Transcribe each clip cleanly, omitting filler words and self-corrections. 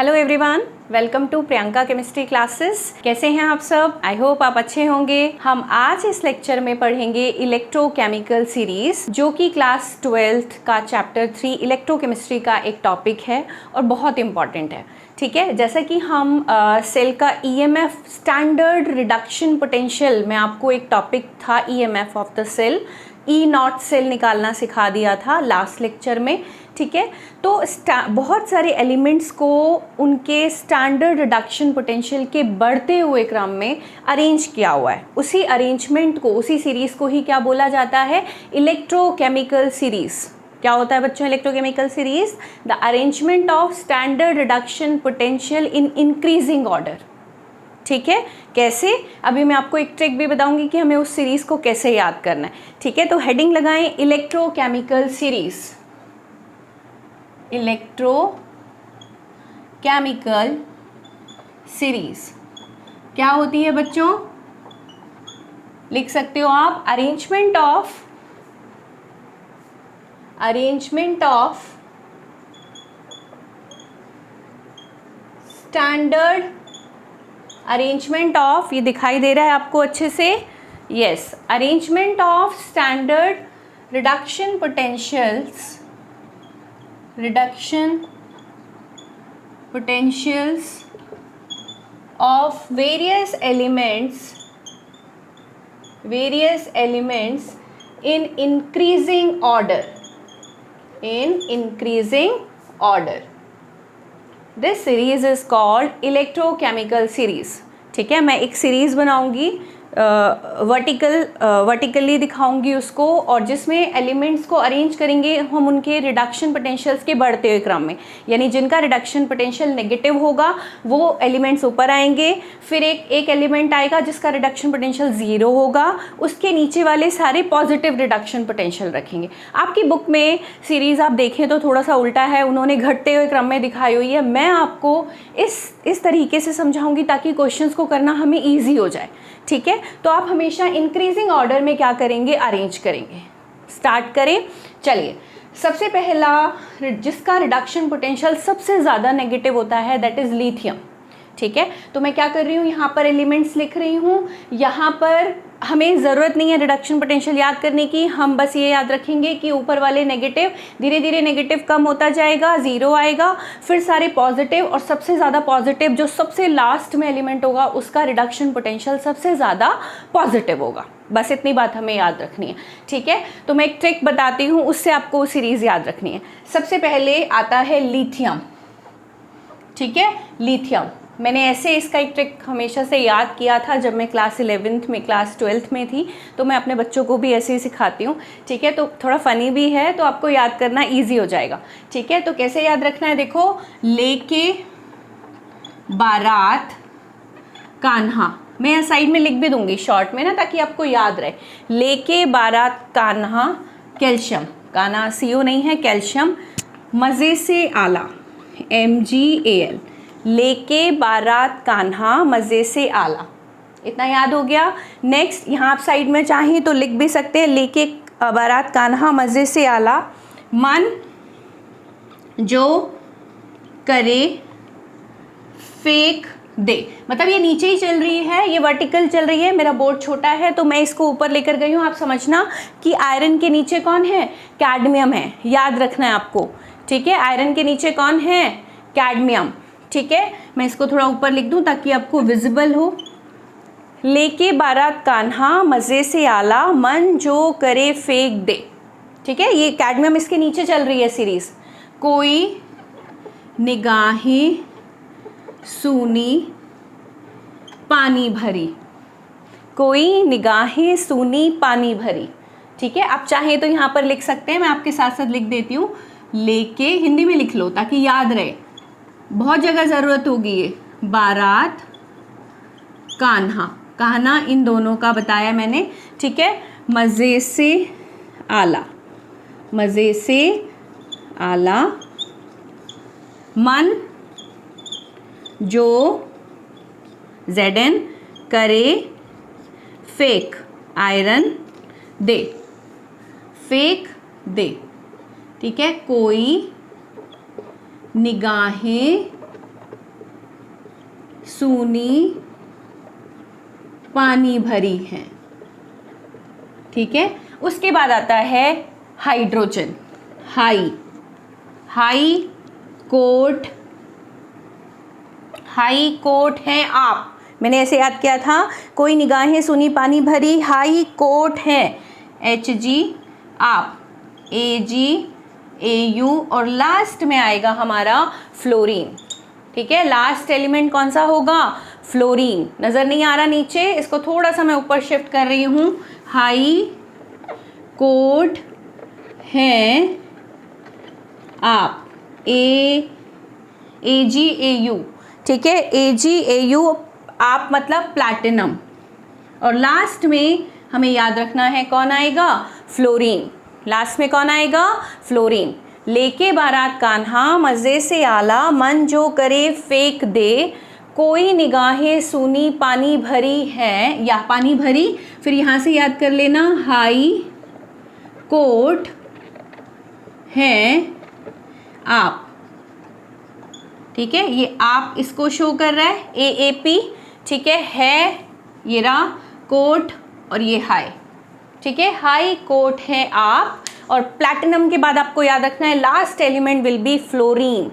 Hello everyone, welcome to Priyanka chemistry classes. कैसे हैं आप सब? आई होप आप अच्छे होंगे। हम आज इस लेक्चर में पढ़ेंगे इलेक्ट्रोकेमिकल सीरीज, जो कि क्लास 12th का चैप्टर 3 इलेक्ट्रोकेमिस्ट्री का एक टॉपिक है और बहुत इंपॉर्टेंट है। ठीक है, जैसा कि हम सेल का ईएमएफ स्टैंडर्ड रिडक्शन पोटेंशियल में आपको एक टॉपिक था EMF of the cell, E naught cell निकालना सिखा दिया था लास्ट लेक्चर में। ठीक है, तो बहुत सारे एलिमेंट्स को उनके स्टैंडर्ड रिडक्शन पोटेंशियल के बढ़ते हुए क्रम में अरेंज किया हुआ है। उसी अरेंजमेंट को, उसी सीरीज़ को ही क्या बोला जाता है? Electrochemical series. क्या होता है बच्चों electrochemical series? The arrangement of standard reduction potential in increasing order. ठीक है, कैसे? अभी मैं आपको एक ट्रिक भी बताऊंगी कि हमें उस सीरीज़ को कैसे याद करना है। ठीक है, तो हेडिंग लगाएं इलेक्ट्रोकेमिकल सीरीज़। इलेक्ट्रोकेमिकल सीरीज़ क्या होती है बच्चों? लिख सकते हो आप, arrangement of standard arrangement of, ये दिखाई दे रहा है आपको अच्छे से? Yes, arrangement of standard reduction potentials of various elements in increasing order. This series is called electrochemical series. ठीक है, मैं एक सीरीज़ बनाऊंगी, वर्टिकली दिखाऊंगी उसको, और जिसमें एलिमेंट्स को अरेंज करेंगे हम उनके रिडक्शन पोटेंशियल्स के बढ़ते हुए क्रम में। यानी जिनका रिडक्शन पोटेंशियल नेगेटिव होगा वो एलिमेंट्स ऊपर आएंगे, फिर एक एलिमेंट आएगा जिसका रिडक्शन पोटेंशियल 0 होगा, उसके नीचे वाले सारे पॉजिटिव रिडक्शन पोटेंशियल रखेंगे। आपकी बुक में सीरीज़ आप देखें तो थोड़ा सा उल्टा है, उन्होंने घटते हुए क्रम में दिखाई हुई है। मैं आपको इस तरीके से समझाऊंगी ताकि क्वेश्चंस को करना हमें ईजी हो जाए। ठीक है, तो आप हमेशा इंक्रीजिंग ऑर्डर में क्या करेंगे? अरेंज करेंगे। स्टार्ट करें, चलिए। सबसे पहला जिसका रिडक्शन पोटेंशियल सबसे ज़्यादा नेगेटिव होता है दैट इज़ लिथियम। ठीक है, तो मैं क्या कर रही हूँ, यहाँ पर एलिमेंट्स लिख रही हूँ। यहाँ पर हमें ज़रूरत नहीं है रिडक्शन पोटेंशियल याद करने की, हम बस ये याद रखेंगे कि ऊपर वाले नेगेटिव, धीरे धीरे नेगेटिव कम होता जाएगा, 0 आएगा, फिर सारे पॉजिटिव, और सबसे ज़्यादा पॉजिटिव जो सबसे लास्ट में एलिमेंट होगा उसका रिडक्शन पोटेंशियल सबसे ज़्यादा पॉजिटिव होगा। बस इतनी बात हमें याद रखनी है। ठीक है, तो मैं एक ट्रिक बताती हूँ, उससे आपको सीरीज़ याद रखनी है। सबसे पहले आता है लिथियम। ठीक है, लिथियम मैंने ऐसे इसका एक ट्रिक हमेशा से याद किया था जब मैं क्लास 11th में, क्लास 12th में थी, तो मैं अपने बच्चों को भी ऐसे ही सिखाती हूँ। ठीक है, तो थोड़ा फ़नी भी है, तो आपको याद करना इजी हो जाएगा। ठीक है, तो कैसे याद रखना है? देखो, लेके बारात कान्हा, मैं यहाँ साइड में लिख भी दूंगी शॉर्ट में ना, ताकि आपको याद रहे। लेके बारात कान्हा कैल्शियम, कान्हा CO नहीं है, कैल्शियम, मज़े से आला MgAl, लेके बारात कान्हा मज़े से आला। इतना याद हो गया। नेक्स्ट, यहाँ आप साइड में चाहें तो लिख भी सकते हैं, लेके बारात कान्हा मज़े से आला, मन जो करे फेंक दे। मतलब ये नीचे ही चल रही है, ये वर्टिकल चल रही है, मेरा बोर्ड छोटा है तो मैं इसको ऊपर लेकर गई हूँ। आप समझना कि आयरन के नीचे कौन है? कैडमियम है, याद रखना है आपको। ठीक है, आयरन के नीचे कौन है? कैडमियम। ठीक है, मैं इसको थोड़ा ऊपर लिख दूं ताकि आपको विजिबल हो। लेके बारात कान्हा मज़े से आला, मन जो करे फेंक दे। ठीक है, ये कैडमियम इसके नीचे चल रही है सीरीज़। कोई निगाहें सूनी पानी भरी, कोई निगाहें सूनी पानी भरी। ठीक है, आप चाहें तो यहाँ पर लिख सकते हैं, मैं आपके साथ साथ लिख देती हूँ। लेके हिंदी में लिख लो ताकि याद रहे, बहुत जगह ज़रूरत होगी ये। बारात कान्हा, कान्हा इन दोनों का बताया मैंने। ठीक है, मज़े से आला, मज़े से आला, मन जो ZN करे फेंक आयरन दे, फेंक दे। ठीक है, कोई निगाहें सूनी पानी भरी हैं। ठीक है, उसके बाद आता है हाइड्रोजन। हाई कोट हैं आप। मैंने ऐसे याद किया था, कोई निगाहें सूनी पानी भरी, हाई कोट हैं, HG आप, AG AU और लास्ट में आएगा हमारा फ्लोरीन। ठीक है, लास्ट एलिमेंट कौन सा होगा? फ्लोरीन। नज़र नहीं आ रहा नीचे, इसको थोड़ा सा मैं ऊपर शिफ्ट कर रही हूँ। हाई कोट हैं आप, AG AU। ठीक है, AG AU आप मतलब प्लैटिनम। और लास्ट में हमें याद रखना है कौन आएगा? फ्लोरीन। लास्ट में कौन आएगा? फ्लोरीन। लेके बारात कान्हा मज़े से आला, मन जो करे फेंक दे, कोई निगाहें सूनी पानी भरी है, या पानी भरी, फिर यहाँ से याद कर लेना हाई कोट हैं आप। ठीक है, ये आप इसको शो कर रहा है, AAP। ठीक है ये रहा कोट और ये हाई। ठीक है, हाई कोट है आप। और प्लैटिनम के बाद आपको याद रखना है last element will be fluorine.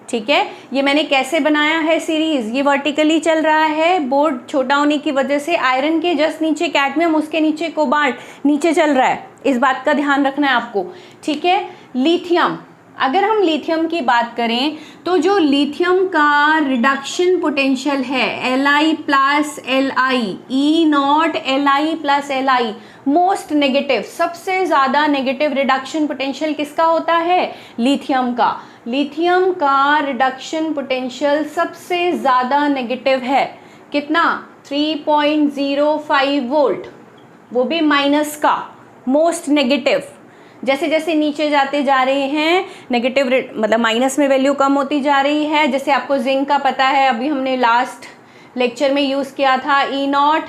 ठीक है, ये मैंने कैसे बनाया है सीरीज, ये वर्टिकली चल रहा है, बोर्ड छोटा होने की वजह से आयरन के जस्ट नीचे कैडमियम, उसके नीचे कोबाल्ट, नीचे चल रहा है, इस बात का ध्यान रखना है आपको। ठीक है, लिथियम, अगर हम लिथियम की बात करें तो जो लिथियम का रिडक्शन पोटेंशियल है Li plus Li, E0 Li plus Li, most negative, सबसे ज़्यादा नेगेटिव रिडक्शन पोटेंशियल किसका होता है? लिथियम का। लिथियम का रिडक्शन पोटेंशियल सबसे ज़्यादा नेगेटिव है, कितना? 3.05 वोल्ट, वो भी माइनस का, मोस्ट नेगेटिव। जैसे जैसे नीचे जाते जा रहे हैं नेगेटिव, मतलब माइनस में वैल्यू कम होती जा रही है। जैसे आपको जिंक का पता है, अभी हमने लास्ट लेक्चर में यूज़ किया था, E0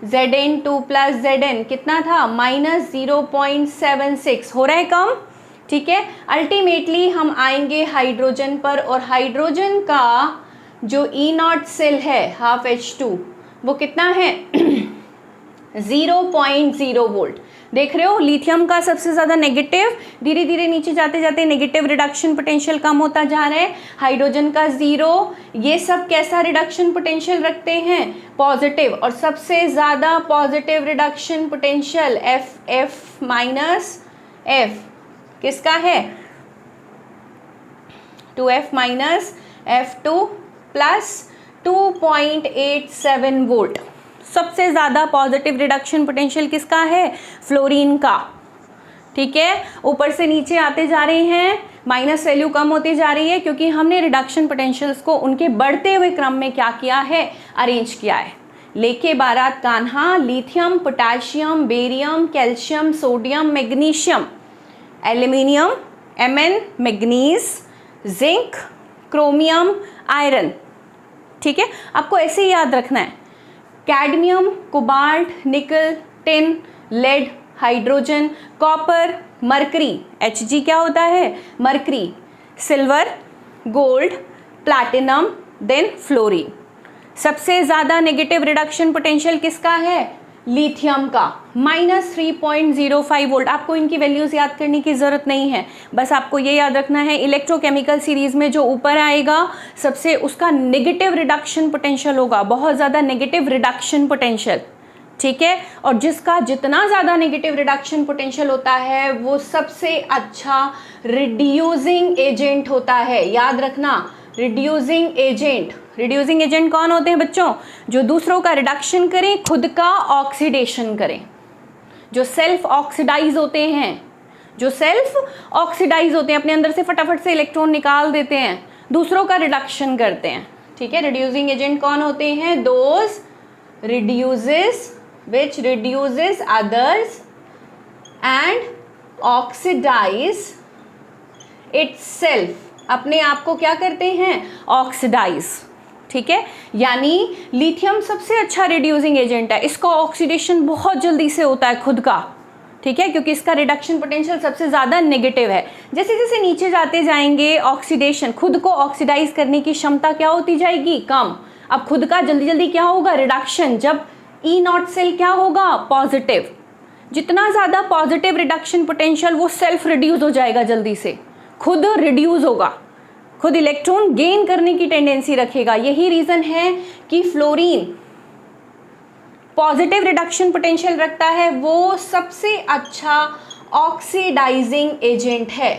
Zn2 प्लस Zn कितना था? -0.76, हो रहा है कम। ठीक है, अल्टीमेटली हम आएंगे हाइड्रोजन पर, और हाइड्रोजन का जो E0 सेल है हाफ H2, वो कितना है? 0.0 वोल्ट। देख रहे हो, लिथियम का सबसे ज़्यादा नेगेटिव, धीरे धीरे नीचे जाते जाते नेगेटिव रिडक्शन पोटेंशियल कम होता जा रहा है। हाइड्रोजन का 0, ये सब कैसा रिडक्शन पोटेंशियल रखते हैं? पॉजिटिव। और सबसे ज़्यादा positive reduction potential F minus F किसका है? 2F minus F2 plus 2.87 volt. सबसे ज़्यादा पॉजिटिव रिडक्शन पोटेंशियल किसका है? फ्लोरीन का। ठीक है, ऊपर से नीचे आते जा रहे हैं, माइनस वैल्यू कम होती जा रही है, क्योंकि हमने रिडक्शन पोटेंशियल्स को उनके बढ़ते हुए क्रम में क्या किया है? अरेंज किया है। लेके बारात Kanha lithium, potassium, barium, calcium, sodium, magnesium, aluminium, Mn, manganese, zinc, chromium, iron. ठीक है, आपको ऐसे ही याद रखना है। Cadmium, cobalt, nickel, tin, lead, hydrogen, copper, mercury, Hg क्या होता है? Mercury, silver, gold, platinum, then fluorine. सबसे ज़्यादा नेगेटिव रिडक्शन पोटेंशियल किसका है? लिथियम का, -3.05 वोल्ट। आपको इनकी वैल्यूज़ याद करने की ज़रूरत नहीं है, बस आपको ये याद रखना है इलेक्ट्रोकेमिकल सीरीज़ में जो ऊपर आएगा सबसे, उसका नेगेटिव रिडक्शन पोटेंशियल होगा, बहुत ज़्यादा नेगेटिव रिडक्शन पोटेंशियल। ठीक है, और जिसका जितना ज़्यादा नेगेटिव रिडक्शन पोटेंशियल होता है वो सबसे अच्छा रिड्यूसिंग एजेंट होता है। याद रखना, रिड्यूसिंग एजेंट। रिड्यूसिंग एजेंट कौन होते हैं बच्चों? जो दूसरों का रिडक्शन करें, खुद का ऑक्सीडेशन करें, जो सेल्फ ऑक्सीडाइज होते हैं, जो सेल्फ ऑक्सीडाइज होते हैं, अपने अंदर से फटाफट से इलेक्ट्रॉन निकाल देते हैं, दूसरों का रिडक्शन करते हैं। ठीक है, रिड्यूसिंग एजेंट कौन होते हैं? Those reduces which reduces others and oxidize itself, अपने आप को क्या करते हैं? ऑक्सीडाइज। ठीक है, यानी लिथियम सबसे अच्छा रिड्यूसिंग एजेंट है, इसका ऑक्सीडेशन बहुत जल्दी से होता है खुद का। ठीक है, क्योंकि इसका रिडक्शन पोटेंशियल सबसे ज़्यादा नेगेटिव है। जैसे जैसे नीचे जाते जाएंगे ऑक्सीडेशन, खुद को ऑक्सीडाइज करने की क्षमता क्या होती जाएगी, कम। अब खुद का जल्दी जल्दी क्या होगा, रिडक्शन। जब ई नॉट सेल क्या होगा, पॉजिटिव। जितना ज़्यादा पॉजिटिव रिडक्शन पोटेंशियल, वो सेल्फ रिड्यूस हो जाएगा, जल्दी से खुद रिड्यूस होगा, खुद इलेक्ट्रॉन गेन करने की टेंडेंसी रखेगा। यही रीज़न है कि फ्लोरीन पॉजिटिव रिडक्शन पोटेंशियल रखता है, वो सबसे अच्छा ऑक्सीडाइजिंग एजेंट है।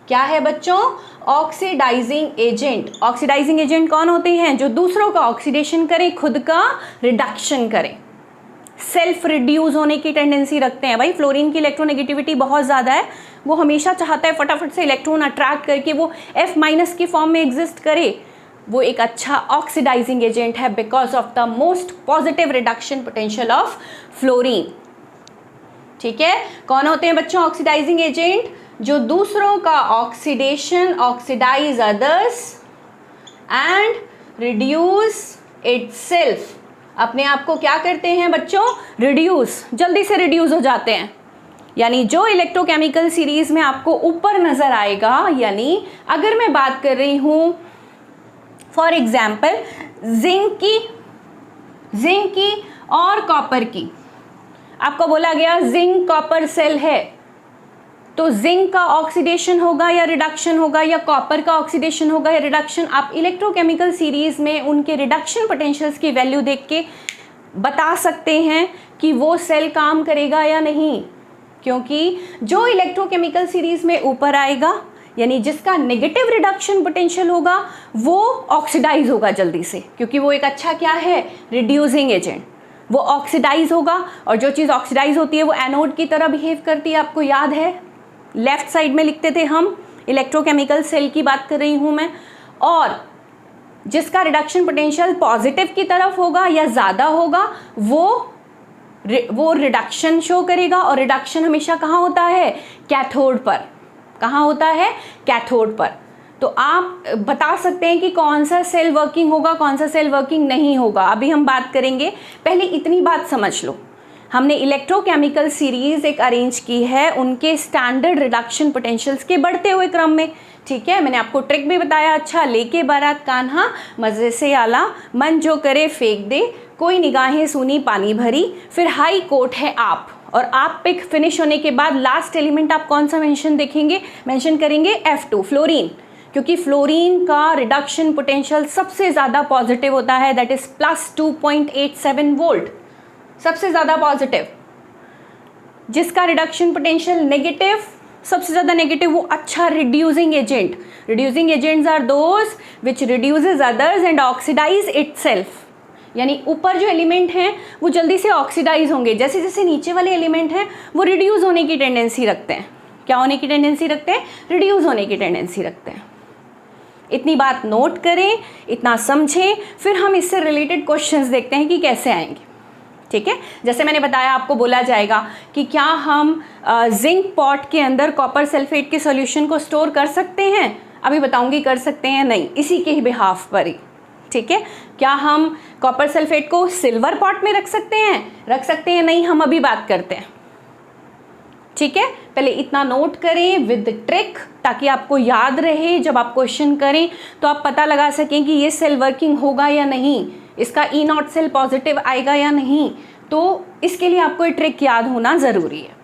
क्या है बच्चों, ऑक्सीडाइजिंग एजेंट। ऑक्सीडाइजिंग एजेंट कौन होते हैं, जो दूसरों का ऑक्सीडेशन करें, खुद का रिडक्शन करें, सेल्फ रिड्यूस होने की टेंडेंसी रखते हैं। भाई फ्लोरीन की इलेक्ट्रोनेगेटिविटी बहुत ज़्यादा है, वो हमेशा चाहता है फटाफट से इलेक्ट्रॉन अट्रैक्ट करके वो F- की फॉर्म में एग्जिस्ट करे। वो एक अच्छा ऑक्सीडाइजिंग एजेंट है because of the most positive reduction potential of fluorine. ठीक है, कौन होते हैं बच्चों ऑक्सीडाइजिंग एजेंट, जो दूसरों का oxidation, oxidise others and reduce itself. अपने आप को क्या करते हैं बच्चों, रिड्यूस, जल्दी से रिड्यूस हो जाते हैं। यानी जो इलेक्ट्रोकेमिकल सीरीज में आपको ऊपर नजर आएगा, यानी अगर मैं बात कर रही हूं फॉर एग्जाम्पल जिंक की और कॉपर की, आपको बोला गया जिंक कॉपर सेल है, तो जिंक का ऑक्सीडेशन होगा या रिडक्शन होगा, या कॉपर का ऑक्सीडेशन होगा या रिडक्शन। आप इलेक्ट्रोकेमिकल सीरीज में उनके रिडक्शन पोटेंशियल्स की वैल्यू देख के बता सकते हैं कि वो सेल काम करेगा या नहीं, क्योंकि जो इलेक्ट्रोकेमिकल सीरीज में ऊपर आएगा, यानी जिसका नेगेटिव रिडक्शन पोटेंशियल होगा, वो ऑक्सीडाइज होगा जल्दी से, क्योंकि वो एक अच्छा क्या है, रिड्यूसिंग एजेंट। वो ऑक्सीडाइज होगा, और जो चीज़ ऑक्सीडाइज होती है वो एनोड की तरह बिहेव करती है। आपको याद है लेफ्ट साइड में लिखते थे हम, इलेक्ट्रोकेमिकल सेल की बात कर रही हूँ मैं। और जिसका रिडक्शन पोटेंशियल पॉजिटिव की तरफ होगा या ज़्यादा होगा, वो रिडक्शन शो करेगा। और रिडक्शन हमेशा कहाँ होता है, कैथोड पर। कहाँ होता है, कैथोड पर। तो आप बता सकते हैं कि कौन सा सेल वर्किंग होगा, कौन सा सेल वर्किंग नहीं होगा, अभी हम बात करेंगे। पहले इतनी बात समझ लो, हमने इलेक्ट्रोकेमिकल सीरीज एक अरेंज की है उनके स्टैंडर्ड रिडक्शन पोटेंशियल्स के बढ़ते हुए क्रम में। ठीक है, मैंने आपको ट्रिक भी बताया। अच्छा, लेके बारात कान्हा मज़े से आला, मन जो करे फेंक दे, कोई निगाहें सुनी पानी भरी, फिर हाई कोर्ट है आप। और आप पिक फिनिश होने के बाद लास्ट एलिमेंट आप कौन सा मेंशन करेंगे, F2 फ्लोरीन, क्योंकि फ्लोरीन का रिडक्शन पोटेंशियल सबसे ज़्यादा पॉजिटिव होता है, दैट इज +2.87 वोल्ट, सबसे ज़्यादा पॉजिटिव। जिसका रिडक्शन पोटेंशियल नेगेटिव, सबसे ज़्यादा नेगेटिव, वो अच्छा reducing agent. Reducing agents are those which reduces others and oxidise itself. यानी ऊपर जो एलिमेंट हैं वो जल्दी से ऑक्सीडाइज होंगे, जैसे जैसे नीचे वाले एलिमेंट हैं वो रिड्यूस होने की टेंडेंसी रखते हैं। क्या होने की टेंडेंसी रखते हैं, रिड्यूस होने की टेंडेंसी रखते हैं। इतनी बात नोट करें, इतना समझें, फिर हम इससे रिलेटेड क्वेश्चंस देखते हैं कि कैसे आएंगे। ठीक है, जैसे मैंने बताया, आपको बोला जाएगा कि क्या हम जिंक पॉट के अंदर कॉपर सल्फेट के सॉल्यूशन को स्टोर कर सकते हैं। अभी बताऊंगी कर सकते हैं नहीं, इसी के ही बिहाफ पर ही। ठीक है, क्या हम कॉपर सल्फेट को सिल्वर पॉट में रख सकते हैं नहीं, हम अभी बात करते हैं। ठीक है, पहले इतना नोट करें विद ट्रिक, ताकि आपको याद रहे, जब आप क्वेश्चन करें तो आप पता लगा सकें कि ये सेल वर्किंग होगा या नहीं, इसका E0 सेल पॉजिटिव आएगा या नहीं। तो इसके लिए आपको ये ट्रिक याद होना ज़रूरी है।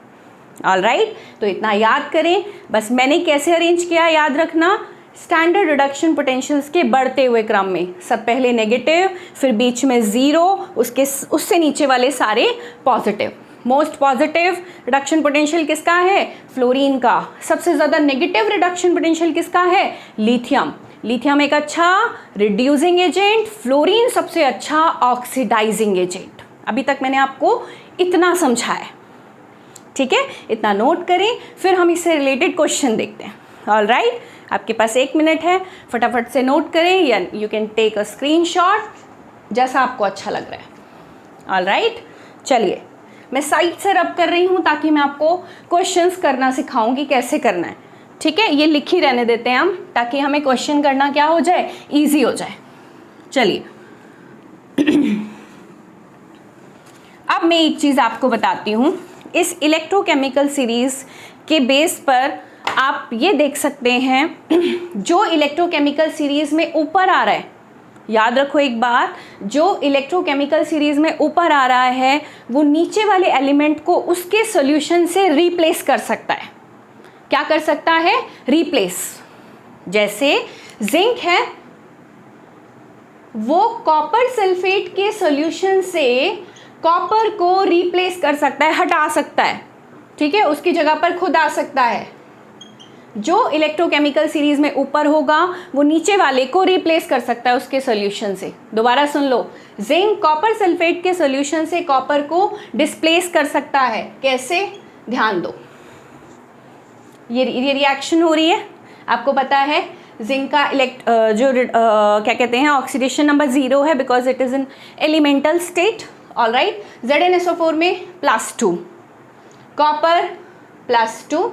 ऑलराइट, तो इतना याद करें बस। मैंने कैसे अरेंज किया याद रखना, स्टैंडर्ड रिडक्शन पोटेंशियल्स के बढ़ते हुए क्रम में, सब पहले नेगेटिव, फिर बीच में 0, उससे नीचे वाले सारे positive. Most positive reduction potential किसका है, फ्लोरीन का। सबसे ज़्यादा नेगेटिव रिडक्शन पोटेंशियल किसका है, लिथियम। लिथियम एक अच्छा रिड्यूसिंग एजेंट, फ्लोरीन सबसे अच्छा ऑक्सीडाइजिंग एजेंट। अभी तक मैंने आपको इतना समझाया। ठीक है, इतना नोट करें, फिर हम इससे रिलेटेड क्वेश्चन देखते हैं। ऑलराइट, आपके पास 1 मिनट है, फटाफट से नोट करें, या you can take a screenshot, जैसा आपको अच्छा लग रहा है। ऑलराइट, चलिए मैं साइड से रब कर रही हूँ ताकि मैं आपको क्वेश्चंस करना सिखाऊं कि कैसे करना है। ठीक है, ये लिख ही रहने देते हैं हम, ताकि हमें क्वेश्चन करना क्या हो जाए, ईजी हो जाए। चलिए अब मैं एक चीज़ आपको बताती हूँ, इस इलेक्ट्रोकेमिकल सीरीज के बेस पर आप ये देख सकते हैं जो इलेक्ट्रोकेमिकल सीरीज में ऊपर आ रहा है, याद रखो एक बार, जो इलेक्ट्रोकेमिकल सीरीज में ऊपर आ रहा है वो नीचे वाले एलिमेंट को उसके सॉल्यूशन से रिप्लेस कर सकता है। क्या कर सकता है? रिप्लेस। जैसे जिंक है, वो कॉपर सल्फेट के सॉल्यूशन से कॉपर को रिप्लेस कर सकता है, हटा सकता है, ठीक है, उसकी जगह पर खुद आ सकता है। जो इलेक्ट्रोकेमिकल सीरीज में ऊपर होगा वो नीचे वाले को रिप्लेस कर सकता है उसके सॉल्यूशन से। दोबारा सुन लो, जिंक कॉपर सल्फेट के सॉल्यूशन से कॉपर को डिस्प्लेस कर सकता है। कैसे? ध्यान दो, ये रिएक्शन हो रही है, आपको पता है जिंक का क्या कहते हैं, ऑक्सीडेशन नंबर 0 है because it is in elemental state. Alright, ZnSO4 में +2, कॉपर +2,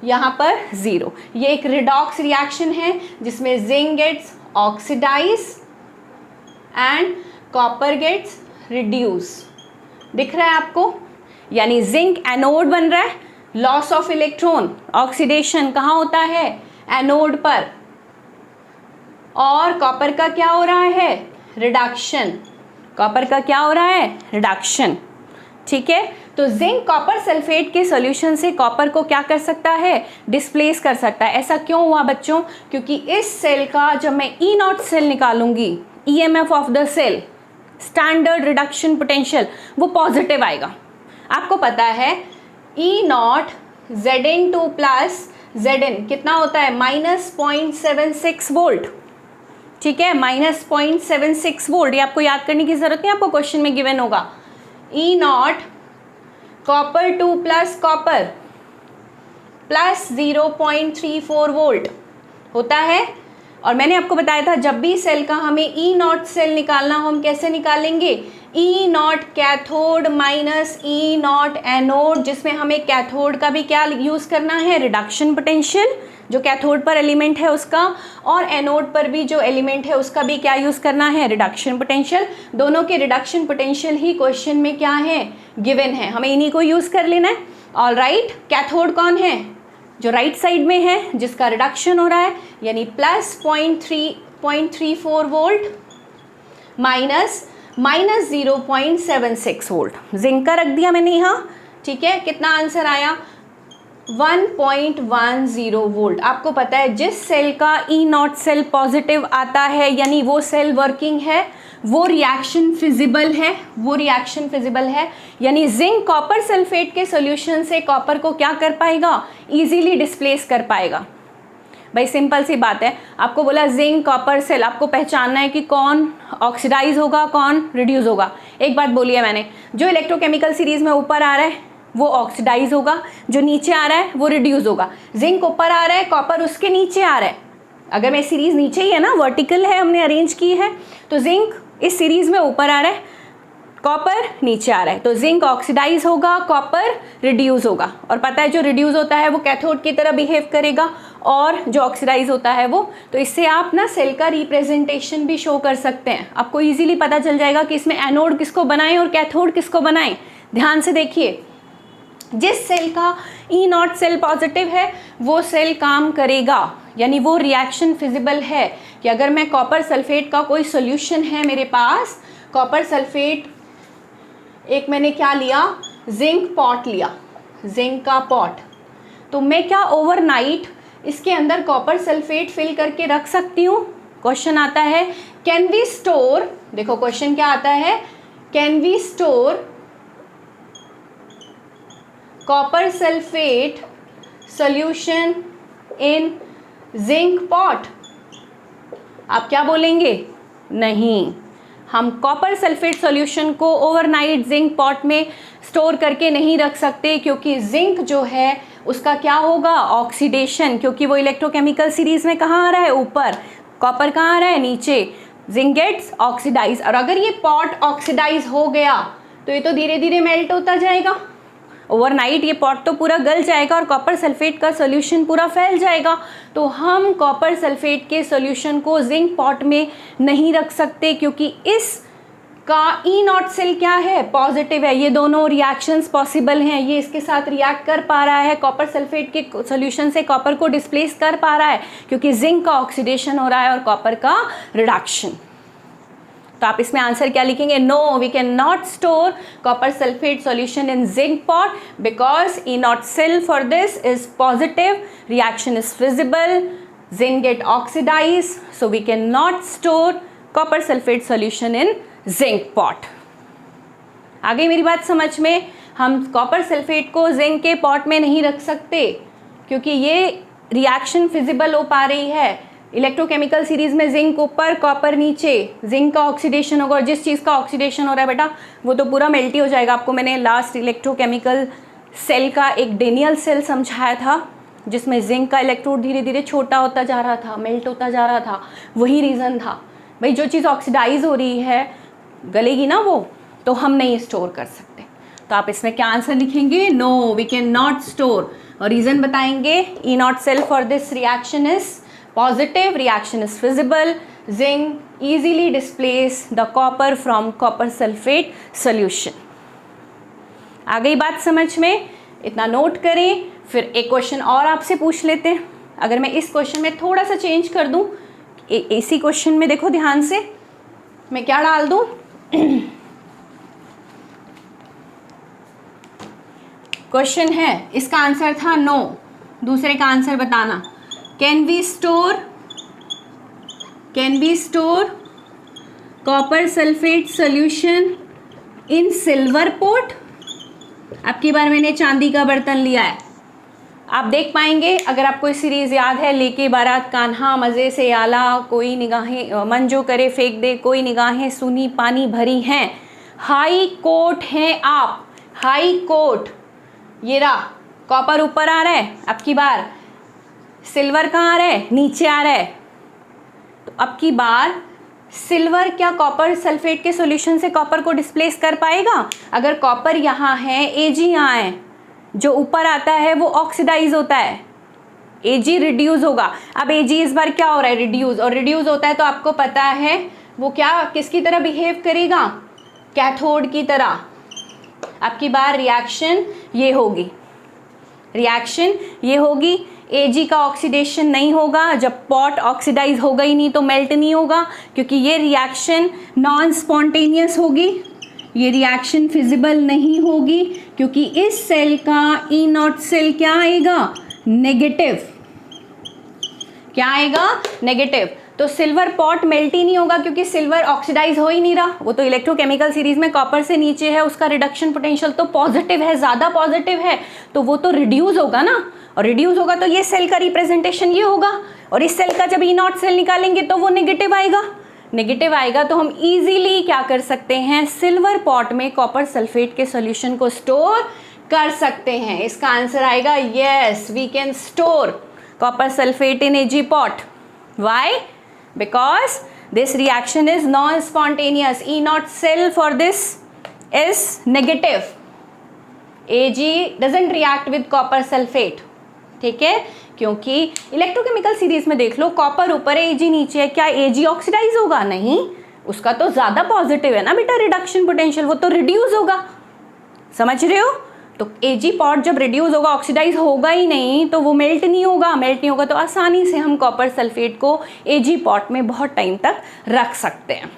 यहाँ पर 0। ये एक रिडॉक्स रिएक्शन है जिसमें zinc gets oxidise and copper gets reduce. दिख रहा है आपको? यानी जिंक एनोड बन रहा है, लॉस ऑफ इलेक्ट्रॉन, ऑक्सीडेशन कहाँ होता है? एनोड पर। और कॉपर का क्या हो रहा है? रिडक्शन। कॉपर का क्या हो रहा है? रिडक्शन। ठीक है, तो जिंक कॉपर सल्फेट के सॉल्यूशन से कॉपर को क्या कर सकता है? डिस्प्लेस कर सकता है। ऐसा क्यों हुआ बच्चों? क्योंकि इस सेल का जब मैं E0 सेल निकालूंगी, EMF of the cell, standard reduction potential, वो पॉजिटिव आएगा। आपको पता है E0 Zn2 प्लस Zn कितना होता है? -0.76 वोल्ट। ठीक है, -0.76 वोल्ट। ये आपको याद करने की जरूरत नहीं, आपको क्वेश्चन में गिवन होगा। E0 copper 2 plus copper plus 0.34 volt होता है। और मैंने आपको बताया था जब भी सेल का हमें E0 सेल निकालना हो, हम कैसे निकालेंगे? E0 cathode minus E0 anode, जिसमें हमें कैथोड का भी क्या यूज़ करना है? रिडक्शन पोटेंशियल, जो कैथोड पर एलिमेंट है उसका, और एनोड पर भी जो एलिमेंट है उसका भी क्या यूज़ करना है? Reduction potential. दोनों के रिडक्शन पोटेंशियल ही क्वेश्चन में क्या है? गिवन है, हमें इन्हीं को यूज़ कर लेना है। ऑलराइट, कैथोड कौन है? जो राइट साइड में है, जिसका रिडक्शन हो रहा है, यानी +0.34 वोल्ट माइनस -0.76 वोल्ट। जिंक का रख दिया मैंने यहाँ, ठीक है। कितना आंसर आया? 1.10 वोल्ट। आपको पता है जिस सेल का E0 सेल पॉजिटिव आता है यानी वो सेल वर्किंग है, वो रिएक्शन फिजिबल है, वो रिएक्शन फिजिबल है। यानी जिंक कॉपर सल्फेट के सॉल्यूशन से कॉपर को क्या कर पाएगा? इजीली डिस्प्लेस कर पाएगा। भाई सिंपल सी बात है, आपको बोला जिंक कॉपर सेल, आपको पहचानना है कि कौन ऑक्सीडाइज होगा, कौन रिड्यूस होगा। एक बात बोली है मैंने, जो इलेक्ट्रोकेमिकल सीरीज में ऊपर आ रहा है वो ऑक्सीडाइज होगा, जो नीचे आ रहा है वो रिड्यूस होगा। जिंक ऊपर आ रहा है, कॉपर उसके नीचे आ रहा है। अगर मैं सीरीज नीचे ही है ना, वर्टिकल है, हमने अरेंज की है, तो जिंक इस सीरीज में ऊपर आ रहा है, कॉपर नीचे आ रहा है, तो जिंक ऑक्सीडाइज होगा, कॉपर रिड्यूस होगा। और पता है जो रिड्यूस होता है वो कैथोड की तरह बिहेव करेगा, और जो ऑक्सीडाइज होता है वो, तो इससे आप ना सेल का रिप्रेजेंटेशन भी शो कर सकते हैं। आपको इजीली पता चल जाएगा कि इसमें एनोड किसको बनाएं और कैथोड किसको बनाएं। ध्यान से देखिए, जिस सेल का E0 सेल पॉजिटिव है वो सेल काम करेगा, यानी वो रिएक्शन फिजिबल है कि अगर मैं कॉपर सल्फेट का कोई सॉल्यूशन है मेरे पास, कॉपर सल्फेट, एक मैंने क्या लिया? जिंक पॉट लिया, जिंक का पॉट, तो मैं क्या ओवरनाइट इसके अंदर कॉपर सल्फेट फिल करके रख सकती हूँ? क्वेश्चन आता है कैन वी स्टोर, देखो क्वेश्चन क्या आता है, can we store copper sulphate solution in zinc pot? आप क्या बोलेंगे? नहीं, हम कॉपर सल्फेट सॉल्यूशन को ओवरनाइट जिंक पॉट में स्टोर करके नहीं रख सकते, क्योंकि जिंक जो है उसका क्या होगा? ऑक्सीडेशन, क्योंकि वो इलेक्ट्रोकेमिकल सीरीज में कहाँ आ रहा है? ऊपर। कॉपर कहाँ आ रहा है? नीचे। जिंक गेट्स ऑक्सीडाइज, और अगर ये पॉट ऑक्सीडाइज हो गया तो ये तो धीरे धीरे मेल्ट होता जाएगा। ओवरनाइट ये पॉट तो पूरा गल जाएगा और कॉपर सल्फेट का सॉल्यूशन पूरा फैल जाएगा। तो हम कॉपर सल्फेट के सॉल्यूशन को जिंक पॉट में नहीं रख सकते, क्योंकि इस आपका ई नॉट सेल क्या है, पॉजिटिव है। ये दोनों रिएक्शंस पॉसिबल हैं, ये इसके साथ रिएक्ट कर पा रहा है, कॉपर सल्फेट के सोल्यूशन से कॉपर को डिस्प्लेस कर पा रहा है, क्योंकि जिंक का ऑक्सीडेशन हो रहा है और कॉपर का रिडक्शन। तो आप इसमें आंसर क्या लिखेंगे, no we can not store copper sulphate solution in zinc pot because E naught cell for this is positive, reaction is feasible, zinc get oxidized, so we cannot store copper sulfate solution in zinc pot. आ गई मेरी बात समझ में। हम copper sulphate को zinc के pot में नहीं रख सकते क्योंकि ये रिएक्शन फिजिबल हो पा रही है। इलेक्ट्रोकेमिकल सीरीज में जिंक ऊपर कॉपर नीचे, जिंक का ऑक्सीडेशन होगा और जिस चीज़ का ऑक्सीडेशन हो रहा है बेटा वो तो पूरा मेल्ट ही हो जाएगा। आपको मैंने लास्ट इलेक्ट्रोकेमिकल सेल का एक डेनियल सेल समझाया था जिसमें जिंक का इलेक्ट्रोड धीरे धीरे छोटा होता जा रहा था, मेल्ट होता जा रहा था। वही रीज़न था भाई, जो चीज़ ऑक्सीडाइज हो रही है गलेगी ना वो, तो हम नहीं स्टोर कर सकते। तो आप इसमें क्या आंसर लिखेंगे, no we can not store, और रीज़न बताएंगे E naught cell for this reaction is positive, reaction is feasible, zinc easily displace the copper from copper sulfate solution। आ गई बात समझ में, इतना नोट करें। फिर एक क्वेश्चन और आपसे पूछ लेते हैं। अगर मैं इस क्वेश्चन में थोड़ा सा चेंज कर दूं, इसी क्वेश्चन में देखो ध्यान से, मैं क्या डाल दूं, क्वेश्चन है, इसका आंसर था नो, दूसरे का आंसर बताना। Can be store copper sulphate solution in silver pot. अब की बार मैंने चांदी का बर्तन लिया है। आप देख पाएंगे, अगर आपको इस सीरीज़ याद है, लेके बारात कान्हा मज़े से आला, कोई निगाहें मन जो करे फेंक दे, कोई निगाहें सुनी पानी भरी हैं, हाई कोर्ट हैं आप, हाई कोर्ट। ये रहा, कॉपर ऊपर आ रहा है, अब की बार सिल्वर कहाँ आ रहा है, नीचे आ रहा है। तो अब की बार सिल्वर क्या कॉपर सल्फेट के सॉल्यूशन से कॉपर को डिस्प्लेस कर पाएगा? अगर कॉपर यहाँ है, Ag यहाँ है, जो ऊपर आता है वो ऑक्सीडाइज होता है, Ag रिड्यूस होगा। अब Ag इस बार क्या हो रहा है, रिड्यूस, और रिड्यूस होता है तो आपको पता है वो क्या किसकी तरह बिहेव करेगा, कैथोड की तरह। अब की बार रिएक्शन ये होगी, रिएक्शन ये होगी, Ag का ऑक्सीडेशन नहीं होगा। जब पॉट ऑक्सीडाइज होगा ही नहीं तो मेल्ट नहीं होगा, क्योंकि ये रिएक्शन नॉन स्पॉन्टेनियस होगी, ये रिएक्शन फिजिबल नहीं होगी, क्योंकि इस सेल का ई नॉट सेल क्या आएगा, नेगेटिव। क्या आएगा, नेगेटिव। तो सिल्वर पॉट मेल्ट ही नहीं होगा क्योंकि सिल्वर ऑक्सीडाइज हो ही नहीं रहा, वो तो इलेक्ट्रोकेमिकल सीरीज में कॉपर से नीचे है, उसका रिडक्शन पोटेंशियल तो पॉजिटिव है, ज़्यादा पॉजिटिव है, तो वो तो रिड्यूस होगा ना, और रिड्यूस होगा तो ये सेल का रिप्रेजेंटेशन ये होगा, और इस सेल का जब ई नॉट सेल निकालेंगे तो वो नेगेटिव आएगा। नेगेटिव आएगा तो हम इजीली क्या कर सकते हैं, सिल्वर पॉट में कॉपर सल्फेट के सॉल्यूशन को स्टोर कर सकते हैं। इसका आंसर आएगा yes, we can store copper sulphate in Ag pot। Why? Because this reaction is non-spontaneous. E naught cell for this is negative. Ag doesn't react with copper sulfate। ठीक है, क्योंकि electrochemical series में देख लो, copper ऊपर है, Ag नीचे है, क्या Ag ऑक्सीडाइज होगा? नहीं, उसका तो ज़्यादा पॉजिटिव है ना बेटा रिडक्शन पोटेंशियल, वो तो रिड्यूस होगा। समझ रहे हो? तो Ag पॉट जब रिड्यूस होगा, ऑक्सीडाइज होगा ही नहीं, तो वो मेल्ट नहीं होगा, मेल्ट नहीं होगा तो आसानी से हम कॉपर सल्फेट को Ag पॉट में बहुत टाइम तक रख सकते हैं।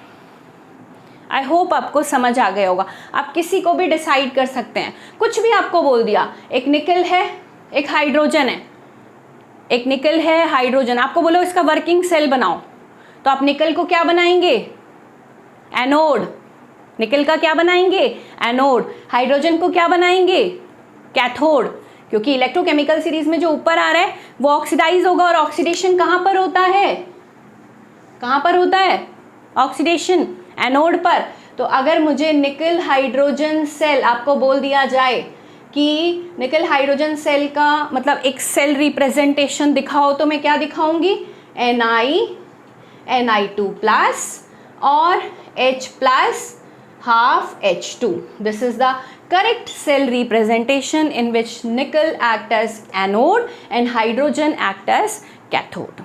आई होप आपको समझ आ गया होगा। आप किसी को भी डिसाइड कर सकते हैं, कुछ भी आपको बोल दिया, एक निकल है, एक हाइड्रोजन है, एक निकल है, हाइड्रोजन, आपको बोलो इसका वर्किंग सेल बनाओ, तो आप निकल को क्या बनाएंगे, एनोड। निकल का क्या बनाएंगे, एनोड। हाइड्रोजन को क्या बनाएंगे, कैथोड, क्योंकि इलेक्ट्रोकेमिकल सीरीज में जो ऊपर आ रहा है वो ऑक्सीडाइज होगा, और ऑक्सीडेशन कहाँ पर होता है, कहाँ पर होता है ऑक्सीडेशन, एनोड पर। तो अगर मुझे निकल हाइड्रोजन सेल आपको बोल दिया जाए कि निकल हाइड्रोजन सेल का मतलब एक सेल रिप्रेजेंटेशन दिखाओ, तो मैं क्या दिखाऊंगी, Ni2+ और H+ half H2. This is the correct cell representation in which nickel act as anode and hydrogen act as cathode.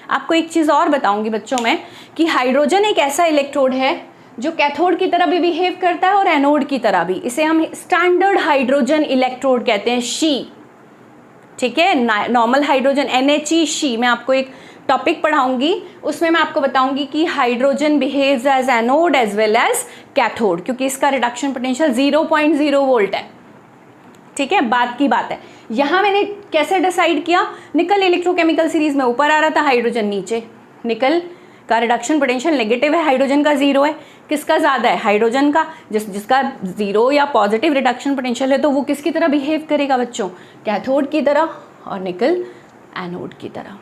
आपको एक चीज़ और बताऊंगी बच्चों में कि हाइड्रोजन एक ऐसा इलेक्ट्रोड है जो कैथोड की तरह भी बिहेव करता है और एनोड की तरह भी। इसे हम स्टैंडर्ड हाइड्रोजन इलेक्ट्रोड कहते हैं, शी, ठीक है। नॉर्मल हाइड्रोजन NHE शी, मैं आपको एक टॉपिक पढ़ाऊंगी, उसमें मैं आपको बताऊंगी कि hydrogen behaves as anode as well as cathode, क्योंकि इसका रिडक्शन पोटेंशियल 0.0 वोल्ट है, ठीक है। बात की बात है, यहाँ मैंने कैसे डिसाइड किया, निकल इलेक्ट्रोकेमिकल सीरीज में ऊपर आ रहा था, हाइड्रोजन नीचे। निकल का रिडक्शन पोटेंशियल नेगेटिव है, हाइड्रोजन का 0 है। किसका ज़्यादा है? हाइड्रोजन का। जिसका 0 या पॉजिटिव रिडक्शन पोटेंशियल है तो वो किसकी तरह बिहेव करेगा बच्चों? कैथोड की तरह, और निकल एनोड की तरह।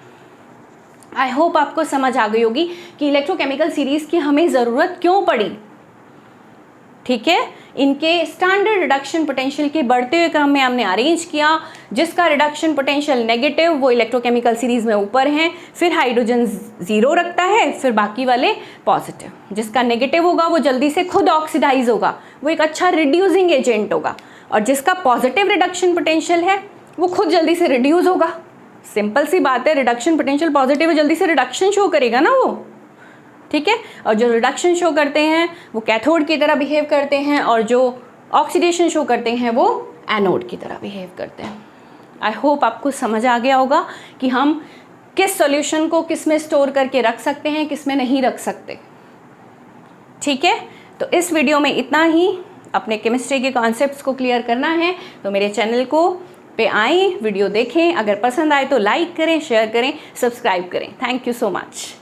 आई होप आपको समझ आ गई होगी कि इलेक्ट्रोकेमिकल सीरीज की हमें ज़रूरत क्यों पड़ी, ठीक है। इनके स्टैंडर्ड रिडक्शन पोटेंशियल के बढ़ते हुए क्रम में हमने अरेंज किया। जिसका रिडक्शन पोटेंशियल नेगेटिव वो इलेक्ट्रोकेमिकल सीरीज में ऊपर हैं, फिर हाइड्रोजन 0 रखता है, फिर बाकी वाले पॉजिटिव। जिसका नेगेटिव होगा वो जल्दी से खुद ऑक्सीडाइज होगा, वो एक अच्छा रिड्यूसिंग एजेंट होगा, और जिसका पॉजिटिव रिडक्शन पोटेंशियल है वो खुद जल्दी से रिड्यूस होगा। सिंपल सी बात है, रिडक्शन पोटेंशियल पॉजिटिव है, जल्दी से रिडक्शन शो करेगा ना वो, ठीक है। और जो रिडक्शन शो करते हैं वो कैथोड की तरह बिहेव करते हैं, और जो ऑक्सीडेशन शो करते हैं वो एनोड की तरह बिहेव करते हैं। आई होप आपको समझ आ गया होगा कि हम किस सॉल्यूशन को किस में स्टोर करके रख सकते हैं, किस में नहीं रख सकते, ठीक है। तो इस वीडियो में इतना ही। अपने केमिस्ट्री के कॉन्सेप्ट्स को क्लियर करना है तो मेरे चैनल को पे आएँ, वीडियो देखें, अगर पसंद आए तो लाइक करें, शेयर करें, सब्सक्राइब करें। Thank you so much.